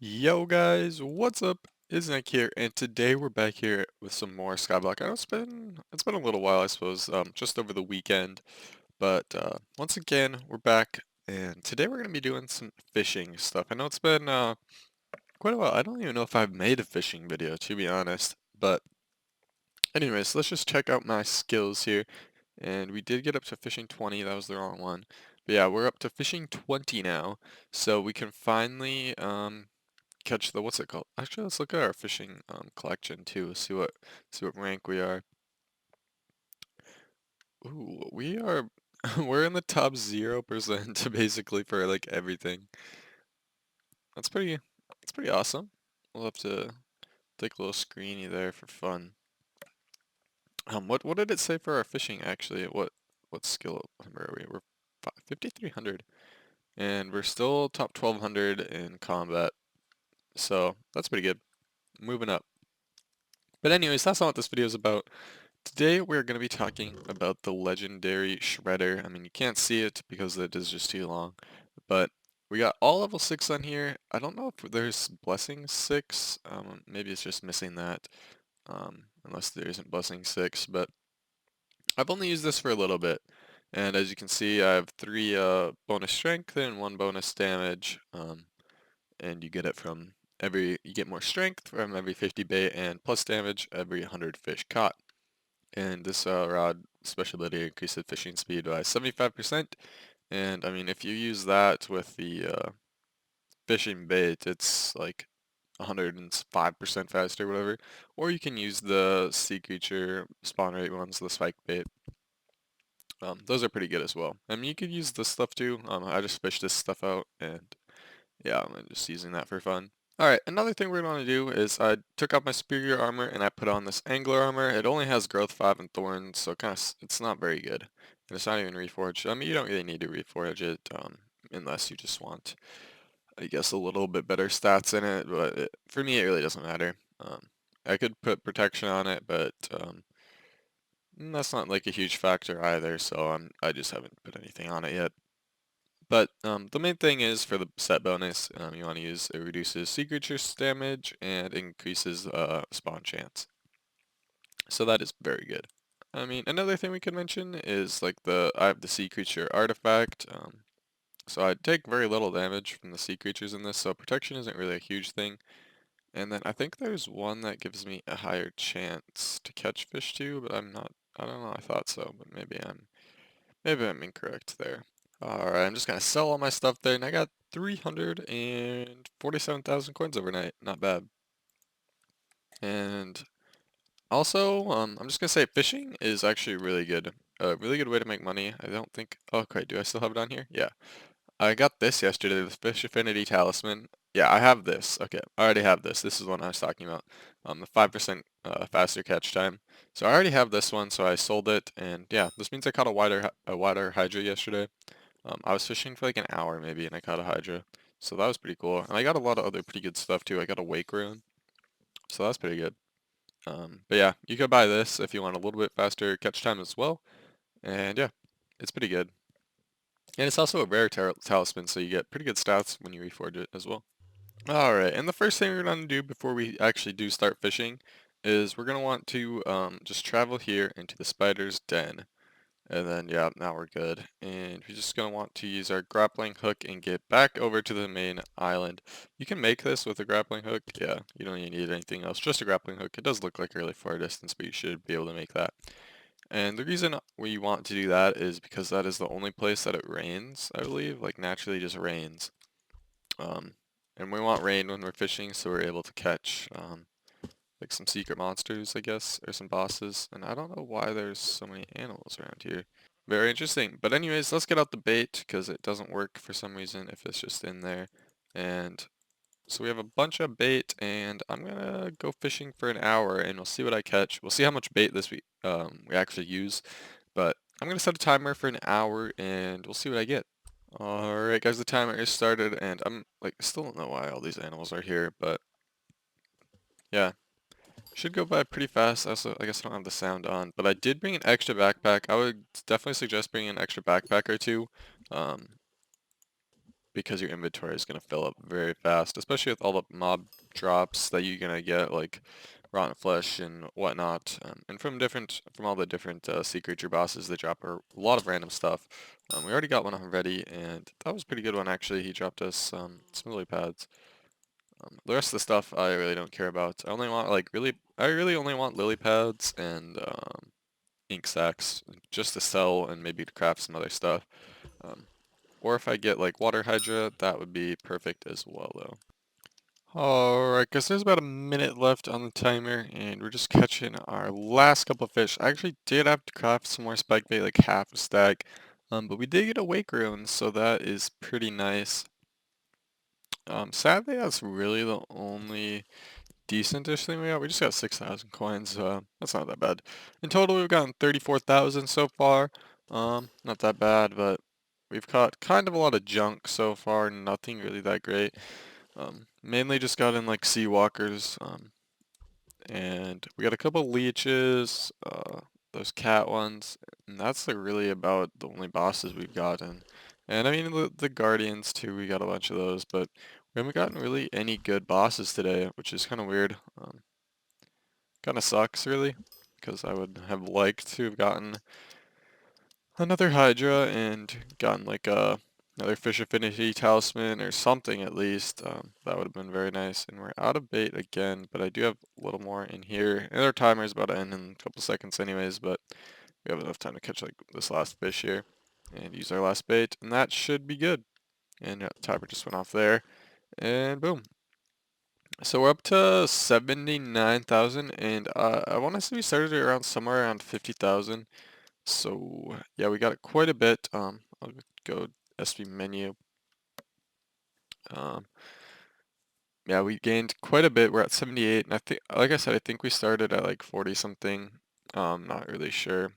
Yo guys, what's up? It's Nick here, and today we're back here with some more Skyblock. I know it's been a little while, I suppose, just over the weekend, but once again we're back, and today we're gonna be doing some fishing stuff. I know it's been quite a while. I don't even know if I've made a fishing video, to be honest. But anyways, let's just check out my skills here. And we did get up to fishing 20. That was the wrong one. But yeah, we're up to fishing 20 now, so we can finally catch the what's it called? Actually, let's look at our fishing collection too. See what rank we are. Ooh, we are we're in the top 0% basically for like everything. That's pretty awesome. We'll have to take a little screeny there for fun. What did it say for our fishing actually? What skill number are we? We're 5,300 and we're still top 1200 in combat. So, that's pretty good. Moving up. But anyways, that's not what this video is about. Today we're going to be talking about the legendary Shredder. I mean, you can't see it because it is just too long, but we got all level 6 on here. I don't know if there's Blessing 6. Maybe it's just missing that, unless there isn't Blessing 6, but I've only used this for a little bit. And as you can see, I have 3 bonus strength and 1 bonus damage, and you get it from you get more strength from every 50 bait and plus damage every 100 fish caught. And this rod special ability increases fishing speed by 75%. And I mean, if you use that with the fishing bait, it's like 105% faster, whatever. Or you can use the sea creature spawn rate ones, the spike bait. Those are pretty good as well. I mean, you could use this stuff too. I just fished this stuff out, and yeah, I'm just using that for fun. Alright, another thing we're going to do is I took out my superior armor and I put on this angler armor. It only has growth 5 and thorns, so it's not very good. And it's not even reforged. I mean, you don't really need to reforge it, unless you just want, I guess, a little bit better stats in it, but for me it really doesn't matter. I could put protection on it, but that's not like a huge factor either, so I just haven't put anything on it yet. But the main thing is for the set bonus, you want to use it reduces sea creatures damage and increases spawn chance. So that is very good. I mean, another thing we could mention is like I have the sea creature artifact. So I take very little damage from the sea creatures in this, so protection isn't really a huge thing. And then I think there's one that gives me a higher chance to catch fish too, but I don't know, I thought so, but maybe I'm incorrect there. Alright, I'm just gonna sell all my stuff there, and I got 347,000 coins overnight. Not bad. And also, I'm just gonna say fishing is actually really good. A really good way to make money. I don't think. Okay, do I still have it on here? Yeah. I got this yesterday, the Fish Affinity Talisman. Yeah, I have this. Okay, I already have this. This is what I was talking about. The 5% faster catch time. So I already have this one, so I sold it, and yeah, this means I caught a wider Hydra yesterday. I was fishing for like an hour maybe, and I caught a Hydra. So that was pretty cool. And I got a lot of other pretty good stuff too. I got a Wake Rune, so that's pretty good. But yeah, you could buy this if you want a little bit faster catch time as well. And yeah, it's pretty good. And it's also a rare talisman, so you get pretty good stats when you reforge it as well. Alright, and the first thing we're going to do before we actually do start fishing is we're going to want to just travel here into the spider's den. And then, yeah, now we're good. And we're just going to want to use our grappling hook and get back over to the main island. You can make this with a grappling hook. Yeah, you don't even need anything else, just a grappling hook. It does look like a really far distance, but you should be able to make that. And the reason we want to do that is because that is the only place that it rains, I believe. Like, naturally just rains. Um, and we want rain when we're fishing, so we're able to catch, like some secret monsters, I guess, or some bosses. And I don't know why there's so many animals around here. Very interesting. But anyways, let's get out the bait, because it doesn't work for some reason if it's just in there. And so we have a bunch of bait, and I'm gonna go fishing for an hour, and we'll see what I catch. We'll see how much bait we actually use. But I'm gonna set a timer for an hour, and we'll see what I get. Alright guys, the timer is started, and I'm like, still don't know why all these animals are here, but yeah. Should go by pretty fast. Also, I guess I don't have the sound on, but I did bring an extra backpack. I would definitely suggest bringing an extra backpack or two. Um, because your inventory is going to fill up very fast, especially with all the mob drops that you're going to get, like rotten flesh and whatnot, and from all the different sea creature bosses, they drop a lot of random stuff. We already got one already, and that was a pretty good one actually. He dropped us some lily pads. The rest of the stuff I really don't care about. I really only want lily pads and ink sacks just to sell and maybe to craft some other stuff. Um, or if I get like water hydra, that would be perfect as well though. Alright, guys, there's about a minute left on the timer, and we're just catching our last couple of fish. I actually did have to craft some more spike bait, like half a stack, but we did get a wake rune, so that is pretty nice. Sadly, that's really the only decent-ish thing we got. We just got 6,000 coins, that's not that bad. In total, we've gotten 34,000 so far. Not that bad, but we've caught kind of a lot of junk so far, nothing really that great. Mainly just got in like sea walkers, and we got a couple leeches, those cat ones, and that's like really about the only bosses we've gotten. And I mean the guardians too, we got a bunch of those, but we haven't gotten really any good bosses today, which is kind of weird. Kind of sucks really, because I would have liked to have gotten another Hydra and gotten like another Fish Affinity Talisman or something at least. That would have been very nice. And we're out of bait again, but I do have a little more in here. And our timer is about to end in a couple seconds anyways, but we have enough time to catch like this last fish here and use our last bait, and that should be good. And the timer just went off there, and boom. So we're up to 79,000, and I want to say we started around somewhere around 50,000. So yeah, we got quite a bit. I'll go SV menu. Um, yeah, we gained quite a bit. We're at 78, and I think, like I said, I think we started at like 40 something. Not really sure,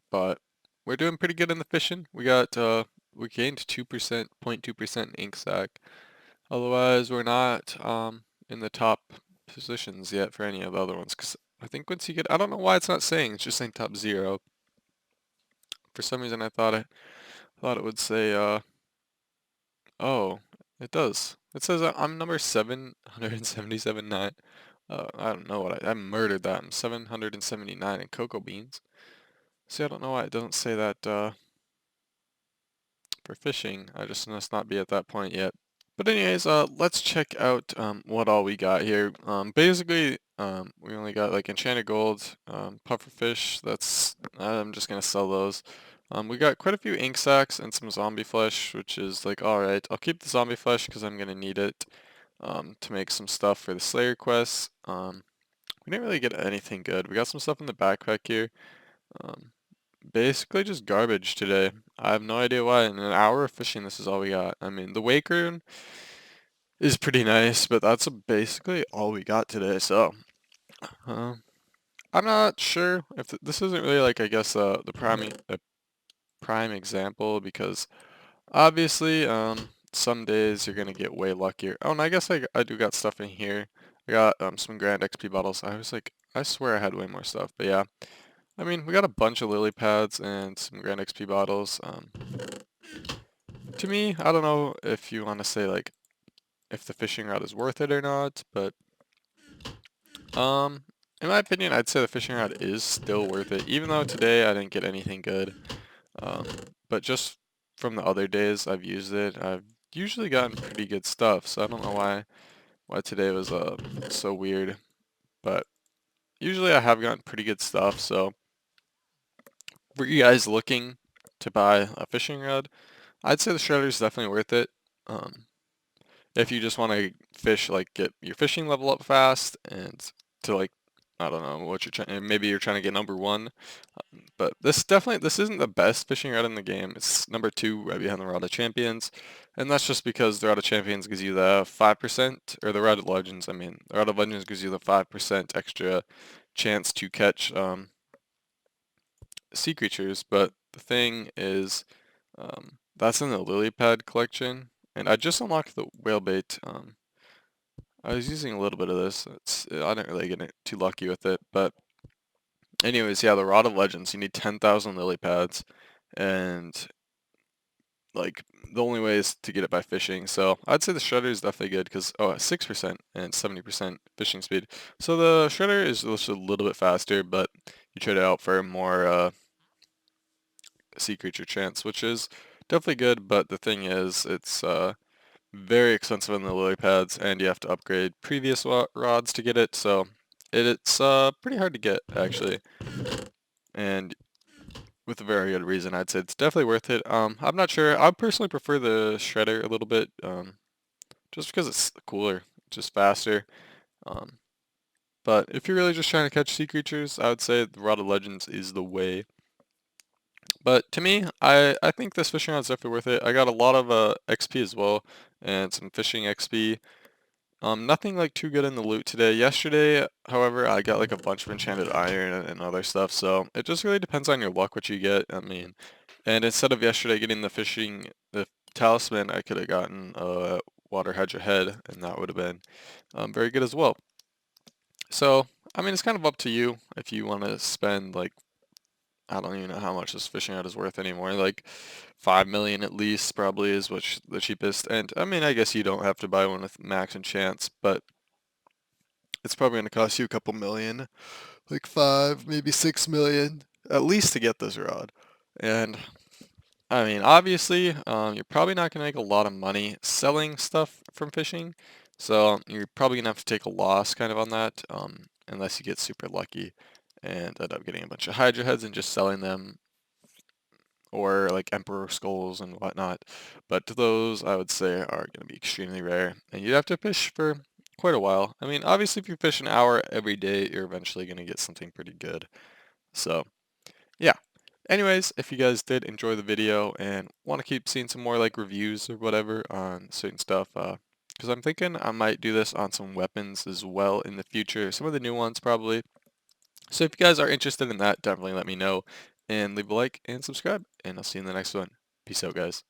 but we're doing pretty good in the fishing. We gained 2%, 0.2% ink sac. Otherwise, we're not in the top positions yet for any of the other ones. Cause I think once you get, I don't know why it's not saying. It's just saying top 0. For some reason, I thought it would say oh, it does. It says I'm number 777 9. I don't know what I murdered that. I'm 779 in cocoa beans. See, I don't know why it doesn't say that for fishing. I just must not be at that point yet. But anyways, let's check out what all we got here. Basically, we only got like enchanted gold, pufferfish. I'm just gonna sell those. We got quite a few ink sacs and some zombie flesh, which is like alright. I'll keep the zombie flesh because I'm gonna need it to make some stuff for the Slayer quests. We didn't really get anything good. We got some stuff in the backpack here. Um, Basically just garbage today. I have no idea why. In an hour of fishing, this is all we got. I mean, the wake rune is pretty nice, but that's basically all we got today. So, uh, I'm not sure if this isn't really like I guess the prime example because obviously some days you're gonna get way luckier. Oh, and I guess I do got stuff in here. I got some Grand XP bottles. I swear I had way more stuff, but yeah. I mean, we got a bunch of lily pads and some Grand XP bottles. To me, I don't know if you want to say like if the fishing rod is worth it or not, but um, in my opinion, I'd say the fishing rod is still worth it, even though today I didn't get anything good. Um, but just from the other days I've used it, I've usually gotten pretty good stuff, so I don't know why today was so weird, but usually I have gotten pretty good stuff, so for you guys looking to buy a fishing rod, I'd say the shredder is definitely worth it. Um, if you just want to fish, like get your fishing level up fast and to like, I don't know what you're trying, maybe you're trying to get number 1. But this isn't the best fishing rod in the game. It's number 2 right behind the Rod of Champions. And that's just because the Rod of Champions gives you the 5%, or the Rod of Legends, I mean. The Rod of Legends gives you the 5% extra chance to catch sea creatures. But the thing is, that's in the lily pad collection. And I just unlocked the whale bait. I was using a little bit of this. I didn't really get too lucky with it, but anyways, yeah, the Rod of Legends, you need 10,000 lily pads, and like the only way is to get it by fishing. So I'd say the shredder is definitely good because 6% and 70% fishing speed. So the shredder is just a little bit faster, but you trade it out for more sea creature chance, which is definitely good. But the thing is, it's very expensive on the lily pads, and you have to upgrade previous rods to get it. So it's pretty hard to get actually, and with a very good reason. I'd say it's definitely worth it. I'm not sure. I personally prefer the shredder a little bit, just because it's cooler, just faster. Um, but if you're really just trying to catch sea creatures, I would say the Rod of Legends is the way. But to me, I think this fishing rod is definitely worth it. I got a lot of XP as well, and some fishing XP. Nothing like too good in the loot today. Yesterday, however, I got like a bunch of enchanted iron and other stuff, so it just really depends on your luck what you get. I mean, and instead of yesterday getting the talisman, I could have gotten water hedge ahead, and that would have been very good as well. So, I mean, it's kind of up to you if you want to spend like, I don't even know how much this fishing rod is worth anymore. Like 5 million at least probably is what's the cheapest. And I mean, I guess you don't have to buy one with max enchants, but it's probably going to cost you a couple million, like 5, maybe 6 million at least to get this rod. And I mean, obviously, you're probably not going to make a lot of money selling stuff from fishing. So you're probably going to have to take a loss kind of on that, unless you get super lucky and end up getting a bunch of Hydra heads and just selling them, or like Emperor skulls and whatnot. But those, I would say, are going to be extremely rare. And you'd have to fish for quite a while. I mean, obviously, if you fish an hour every day, you're eventually going to get something pretty good. So, yeah. Anyways, if you guys did enjoy the video and want to keep seeing some more like reviews or whatever on certain stuff, because I'm thinking I might do this on some weapons as well in the future, some of the new ones probably. So if you guys are interested in that, definitely let me know and leave a like and subscribe, and I'll see you in the next one. Peace out, guys.